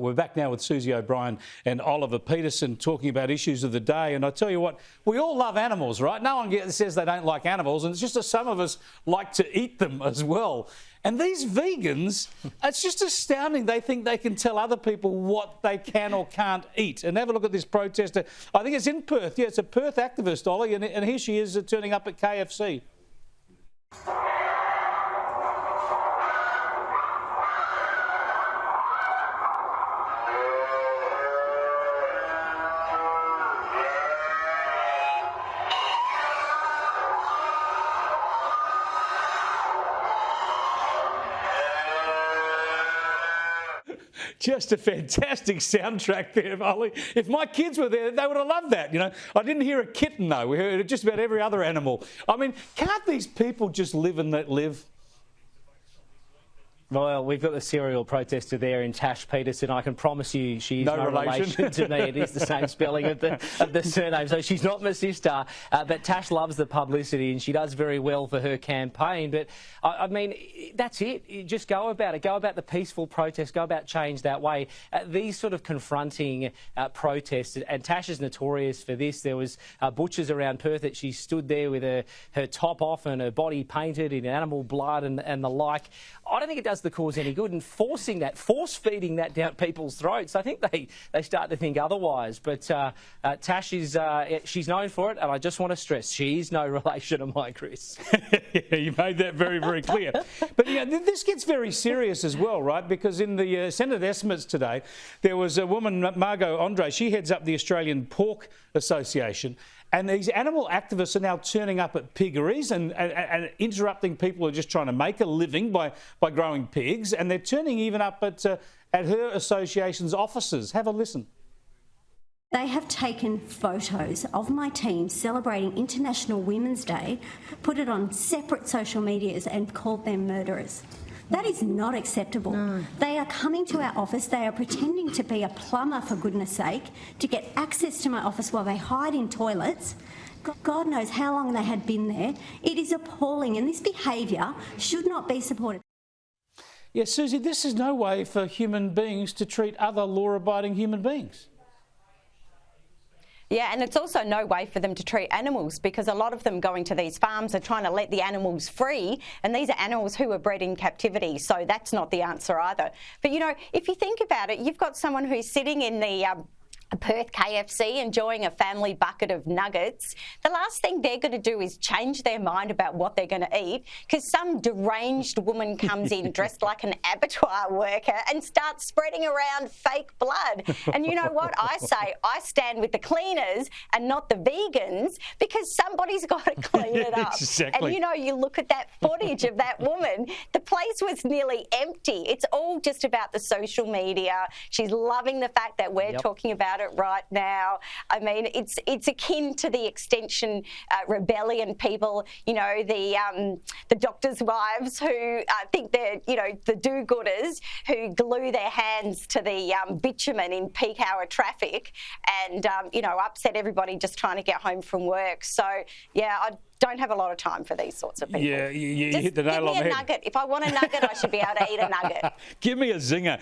We're back now with Susie O'Brien and Oliver Peterson talking about issues of the day. And I tell you what, we all love animals, right? No one says they don't like animals, and it's just that some of us like to eat them as well. And these vegans, it's just astounding. They think they can tell other people what they can or can't eat. And have a look at this protester. I think it's in Perth. Yeah, it's a Perth activist, Ollie, and here she is turning up at KFC. Just a fantastic soundtrack there, Ollie. If my kids were there, they would have loved that, you know. I didn't hear a kitten, though. We heard just about every other animal. I mean, can't these people just live and let live? Well, we've got the serial protester there in Tash Peterson. I can promise you she's no relation to me. It is the same spelling of the surname, so she's not my sister. But Tash loves the publicity and she does very well for her campaign. But, I mean, that's it. You just go about it. Go about the peaceful protest. Go about change that way. These sort of confronting protests, and Tash is notorious for this. There was butchers around Perth that she stood there with her top off and her body painted in animal blood and the like. I don't think it does the cause any good, and force-feeding that down people's throats, I think they start to think otherwise. But Tash is, she's known for it, and I just want to stress, she's no relation of mine, Chris. Yeah, you made that very, very clear. But you know, this gets very serious as well, right? Because in the Senate estimates today, there was a woman, Margot Andre, she heads up the Australian Pork Association, and these animal activists are now turning up at piggeries and interrupting people who are just trying to make a living by growing pigs, and they're turning even up at her association's offices. Have a listen. They have taken photos of my team celebrating International Women's Day, put it on separate social medias and called them murderers. That is not acceptable. No. They are coming to our office. They are pretending to be a plumber, for goodness sake, to get access to my office while they hide in toilets. God knows how long they had been there. It is appalling, and this behaviour should not be supported. Yeah, Susie, this is no way for human beings to treat other law-abiding human beings. Yeah, and it's also no way for them to treat animals, because a lot of them going to these farms are trying to let the animals free, and these are animals who are bred in captivity, so that's not the answer either. But, you know, if you think about it, you've got someone who's sitting in the Perth KFC enjoying a family bucket of nuggets. The last thing they're going to do is change their mind about what they're going to eat, because some deranged woman comes in dressed like an abattoir worker and starts spreading around fake blood. And you know what? I say I stand with the cleaners and not the vegans, because somebody's got to clean it up. Exactly. And you know, you look at that footage of that woman, the place was nearly empty. It's all just about the social media. She's loving the fact that we're talking about it right now. I mean, it's akin to the Extension Rebellion people, you know, the doctors' wives who think they're, you know, the do-gooders who glue their hands to the bitumen in peak hour traffic and, you know, upset everybody just trying to get home from work. So, yeah, I don't have a lot of time for these sorts of people. Yeah, you hit the nail on the head. Give me a nugget. If I want a nugget, I should be able to eat a nugget. Give me a zinger.